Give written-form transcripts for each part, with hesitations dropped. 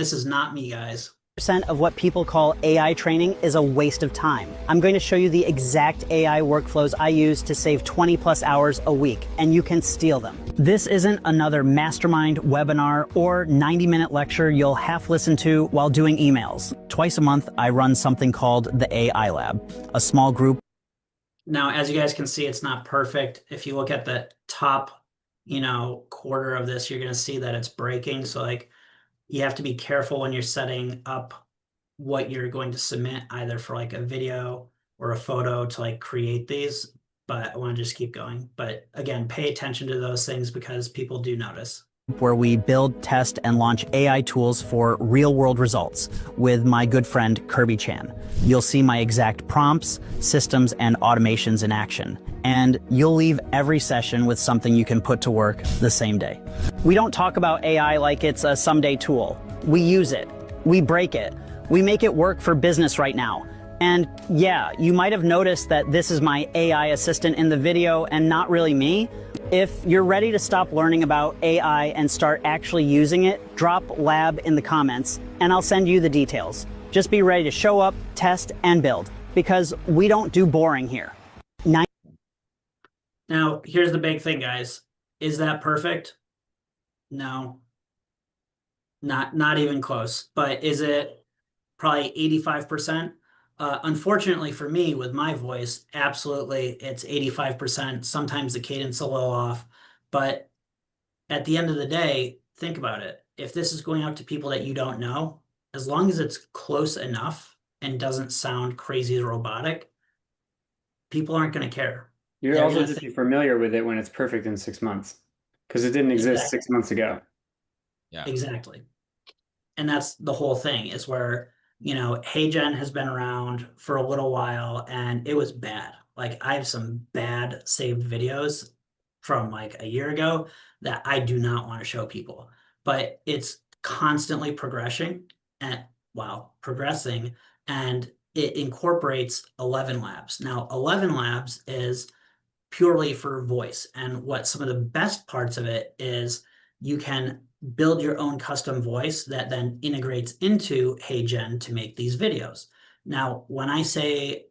This is not me, guys. Percent of what people call AI training is a waste of time. I'm going to show you the exact AI workflows I use to save 20 plus hours a week, and you can steal them. This isn't another mastermind webinar or 90-minute lecture you'll half listen to while doing emails. Twice a month, I run something called the AI Lab, a small group. Now, as you guys can see, it's not perfect. If you look at the top, quarter of this, you're going to see that it's breaking. So like you have to be careful when you're setting up what you're going to submit, either for like a video or a photo to like create these. But I want to just keep going. But again, pay attention to those things because people do notice. Where we build, test, and launch AI tools for real-world results with my good friend Kirby Chan. You'll see my exact prompts, systems, and automations in action. And you'll leave every session with something you can put to work the same day. We don't talk about AI like it's a someday tool. We use it. We break it. We make it work for business right now. And yeah, you might have noticed that this is my AI assistant in the video and not really me. If you're ready to stop learning about AI and start actually using it, drop lab in the comments and I'll send you the details. Just be ready to show up, test, and build because we don't do boring here. Now, here's the big thing, guys. Is that perfect? No, not even close. But is it probably 85%? Unfortunately for me, with my voice, absolutely, it's 85%. Sometimes the cadence a little off. But at the end of the day, think about it. If this is going out to people that you don't know, as long as it's close enough and doesn't sound crazy robotic, people aren't going to care. You're They're also gonna just think be familiar with it when it's perfect in 6 months because it didn't exist exactly. 6 months ago. Yeah. Exactly. And that's the whole thing is where, HeyGen has been around for a little while and it was bad. Like I have some bad saved videos from like a year ago that I do not want to show people, but it's constantly progressing and it incorporates 11 labs. Now, 11 labs is purely for voice. And what some of the best parts of it is you can build your own custom voice that then integrates into HeyGen to make these videos. Now, when I say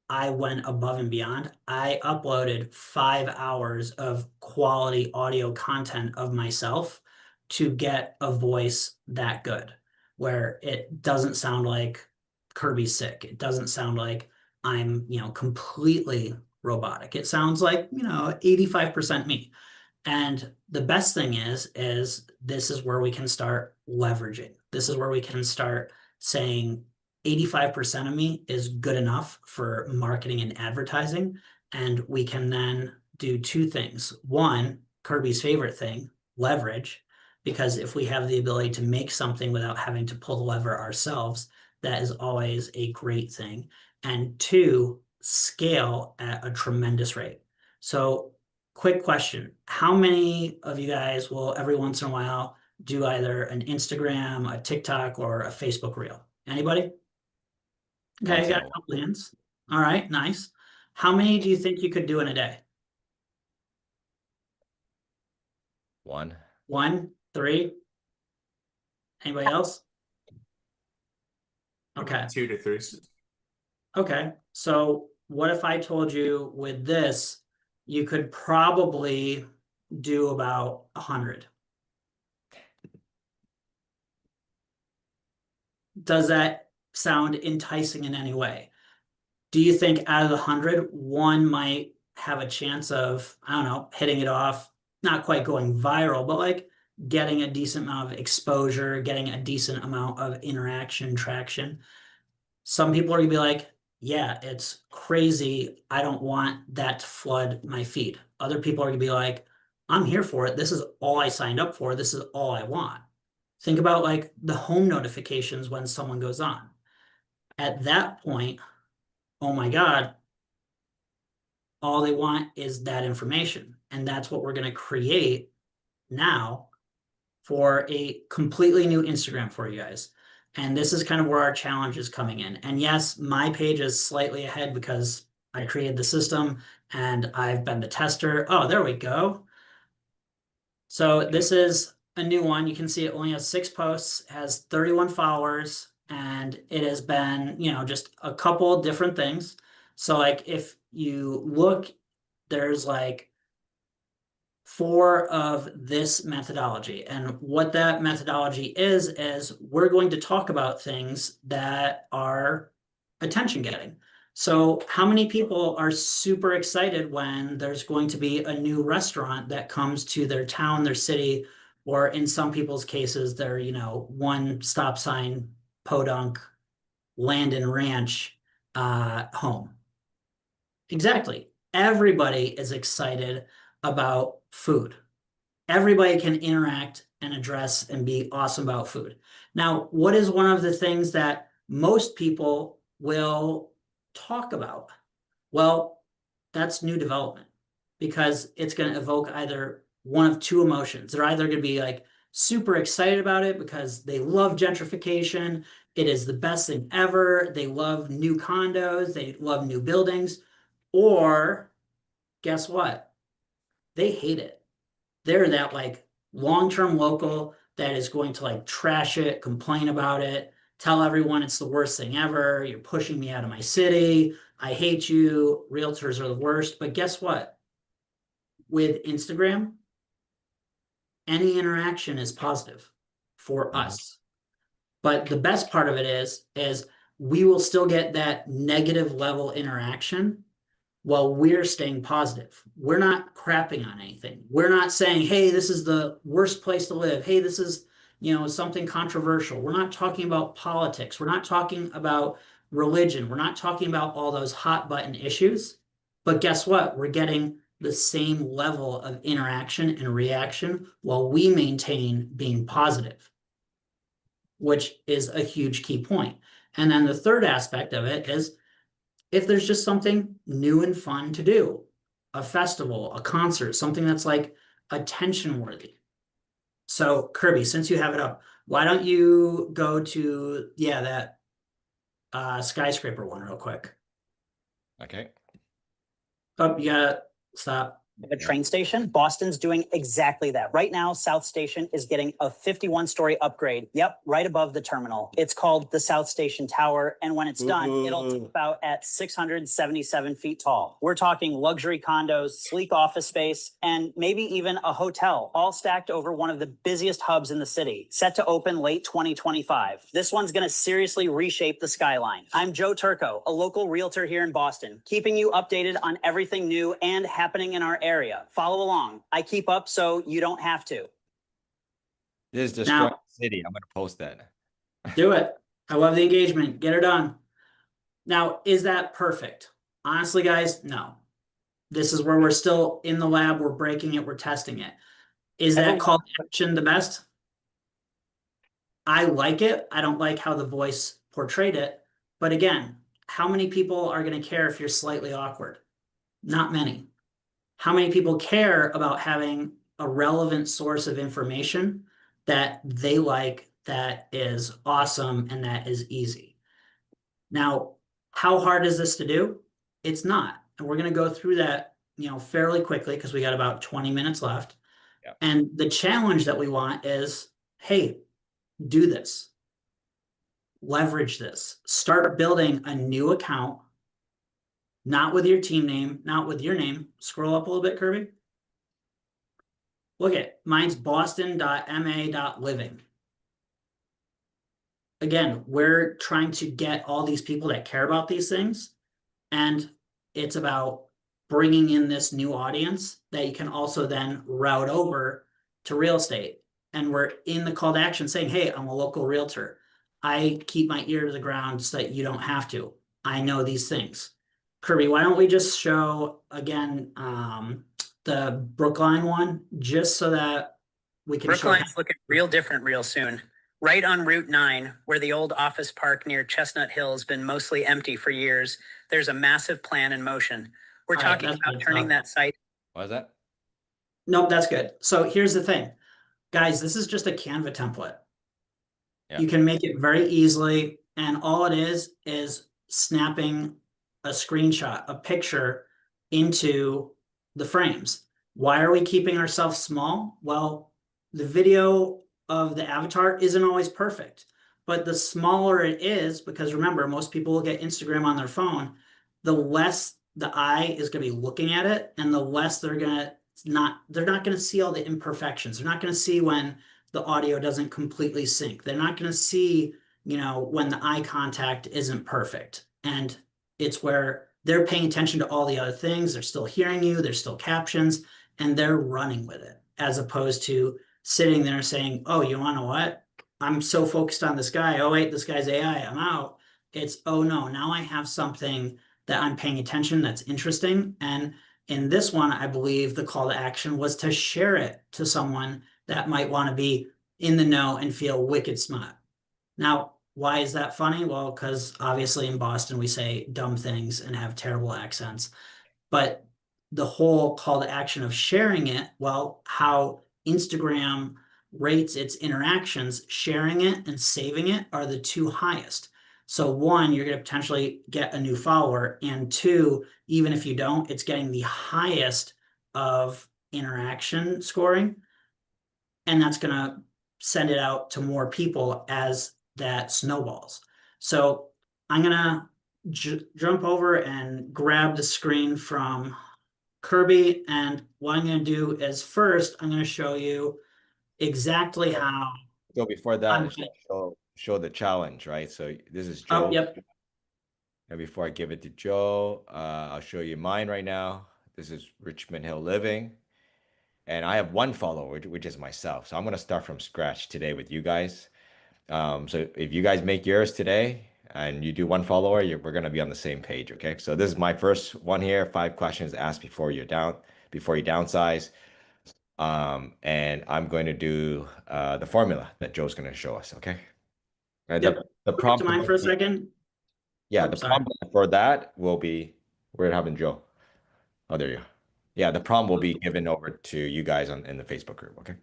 I went above and beyond, I uploaded 5 hours of quality audio content of myself to get a voice that good, where it doesn't sound like Kirby's sick. It doesn't sound like I'm, completely robotic. It sounds like, 85% me. And the best thing is this is where we can start leveraging. This is where we can start saying 85% of me is good enough for marketing and advertising. And we can then do two things. One, Kirby's favorite thing, leverage, because if we have the ability to make something without having to pull the lever ourselves, that is always a great thing. And two, scale at a tremendous rate. So quick question. How many of you guys will every once in a while do either an Instagram, a TikTok, or a Facebook reel? Anybody? Okay, I got a couple hands. All right, nice. How many do you think you could do in a day? One. One, three? Anybody else? Okay. 2 to 3. Okay. So what if I told you with this, you could probably do about 100? Does that sound enticing in any way? Do you think out of the 100, one might have a chance of, I don't know, hitting it off, not quite going viral, but like getting a decent amount of exposure, getting a decent amount of interaction, traction? Some people are gonna be like, yeah, it's crazy. I don't want that to flood my feed. Other people are gonna be like, I'm here for it. This is all I signed up for. This is all I want. Think about like the home notifications when someone goes on. At that point, oh my God, all they want is that information. And that's what we're going to create now for a completely new Instagram for you guys. And this is kind of where our challenge is coming in. And yes, my page is slightly ahead because I created the system and I've been the tester. Oh, there we go. So this is a new one. You can see it only has 6 posts, has 31 followers, and it has been, just a couple different things. So like if you look, there's like 4 of this methodology. And what that methodology is we're going to talk about things that are attention getting. So how many people are super excited when there's going to be a new restaurant that comes to their town, their city, or in some people's cases, their, one stop sign, podunk, land and ranch, home. Exactly. Everybody is excited about food. Everybody can interact and address and be awesome about food. Now, what is one of the things that most people will talk about? Well, that's new development because it's going to evoke either one of 2 emotions. They're either going to be like super excited about it because they love gentrification. It is the best thing ever. They love new condos. They love new buildings. Or guess what? They hate it. They're that like long-term local that is going to like trash it, complain about it, tell everyone it's the worst thing ever. You're pushing me out of my city. I hate you. Realtors are the worst. But guess what? With Instagram, any interaction is positive for us. But the best part of it is we will still get that negative level interaction while we're staying positive. We're not crapping on anything. We're not saying, hey, this is the worst place to live. Hey, this is, something controversial. We're not talking about politics. We're not talking about religion. We're not talking about all those hot button issues. But guess what? We're getting the same level of interaction and reaction while we maintain being positive, which is a huge key point. And then the third aspect of it is if there's just something new and fun to do, a festival, a concert, something that's like attention worthy. So Kirby, since you have it up, why don't you go to, that skyscraper one real quick. Okay. Oh, you gotta stop. A train station. Boston's doing exactly that. Right now, South Station is getting a 51-story upgrade. Yep, right above the terminal. It's called the South Station Tower, and when it's done, it'll top out at 677 feet tall. We're talking luxury condos, sleek office space, and maybe even a hotel, all stacked over one of the busiest hubs in the city, set to open late 2025. This one's going to seriously reshape the skyline. I'm Joe Turco, a local realtor here in Boston, keeping you updated on everything new and happening in our area. Follow along. I keep up so you don't have to. This is destroying the city. I'm going to post that. Do it. I love the engagement. Get her done. Now, is that perfect? Honestly, guys, no. This is where we're still in the lab. We're breaking it. We're testing it. Is that call to action the best? I like it. I don't like how the voice portrayed it. But again, how many people are going to care if you're slightly awkward? Not many. How many people care about having a relevant source of information that they like, that is awesome, and that is easy? Now, how hard is this to do? It's not. And we're going to go through that, fairly quickly because we got about 20 minutes left. Yeah. And the challenge that we want is, hey, do this. Leverage this. Start building a new account. Not with your team name, not with your name. Scroll up a little bit, Kirby. Look at mine's boston.ma.living. Again, we're trying to get all these people that care about these things, and it's about bringing in this new audience that you can also then route over to real estate. And we're in the call to action saying, hey, I'm a local realtor. I keep my ear to the ground so that you don't have to. I know these things. Kirby, why don't we just show again the Brookline one, just so that we can show. Brookline's looking real different real soon. Right on Route 9, where the old office park near Chestnut Hill has been mostly empty for years, there's a massive plan in motion. We're All right, talking that's about good turning stuff. that site. What is that? Nope, that's good. So here's the thing. Guys, this is just a Canva template. Yeah. You can make it very easily, and all it is snapping a screenshot, a picture into the frames. Why are we keeping ourselves small? Well, the video of the avatar isn't always perfect, but the smaller it is, because remember, most people will get Instagram on their phone, the less the eye is going to be looking at it, and the less they're not going to see all the imperfections. They're not going to see when the audio doesn't completely sync. They're not going to see, when the eye contact isn't perfect. And it's where they're paying attention to all the other things. They're still hearing you, there's still captions, and they're running with it, as opposed to sitting there saying, oh, you want to know what? I'm so focused on this guy. Oh, wait, this guy's AI. I'm out. It's, oh no, now I have something that I'm paying attention that's interesting. And in this one, I believe the call to action was to share it to someone that might want to be in the know and feel wicked smart. Now, why is that funny? Well, because obviously in Boston we say dumb things and have terrible accents. But the whole call to action of sharing it, well, how Instagram rates its interactions, sharing it and saving it are the two highest. So one, you're going to potentially get a new follower, and two, even if you don't, it's getting the highest of interaction scoring, and that's going to send it out to more people as that snowballs. So I'm going to jump over and grab the screen from Kirby, and what I'm going to do is first I'm going to show you exactly how So before I'm that, show the challenge, right? So this is oh, Joe. yep. And before I give it to Joe, I'll show you mine right now. This is Richmond Hill Living. And I have one follower, which is myself. So I'm going to start from scratch today with you guys. So if you guys make yours today and you do one follower, we're going to be on the same page. Okay. So this is my first one here. 5 questions asked before you downsize. And I'm going to do the formula that Joe's going to show us. Okay. And Yep. the Go back to prompt, mine for a second. yeah, Oh, the sorry. prompt for that will be, we're having Joe. Oh, there you go. Yeah, the prompt will be given over to you guys in the Facebook group. Okay.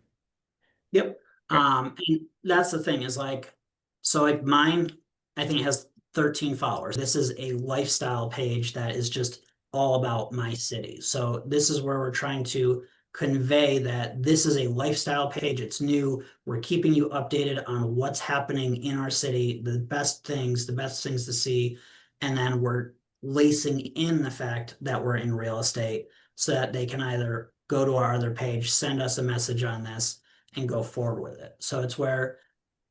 Yep. Okay. And that's the thing is like, so like mine, I think it has 13 followers. This is a lifestyle page that is just all about my city. So this is where we're trying to convey that this is a lifestyle page. It's new. We're keeping you updated on what's happening in our city, the best things to see. And then we're lacing in the fact that we're in real estate so that they can either go to our other page, send us a message on this, and go forward with it. So it's where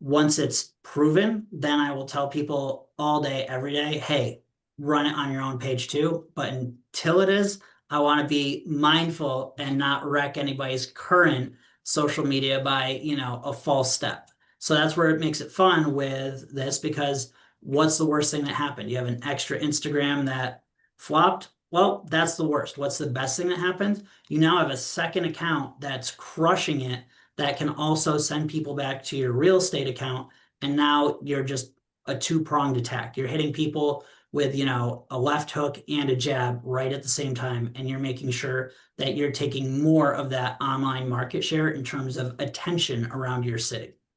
once it's proven, then I will tell people all day, every day, hey, run it on your own page too. But until it is, I want to be mindful and not wreck anybody's current social media by, a false step. So that's where it makes it fun with this, because what's the worst thing that happened? You have an extra Instagram that flopped. Well, that's the worst. What's the best thing that happened? You now have a second account that's crushing it, that can also send people back to your real estate account. And now you're just a two-pronged attack. You're hitting people with, a left hook and a jab right at the same time. And you're making sure that you're taking more of that online market share in terms of attention around your city.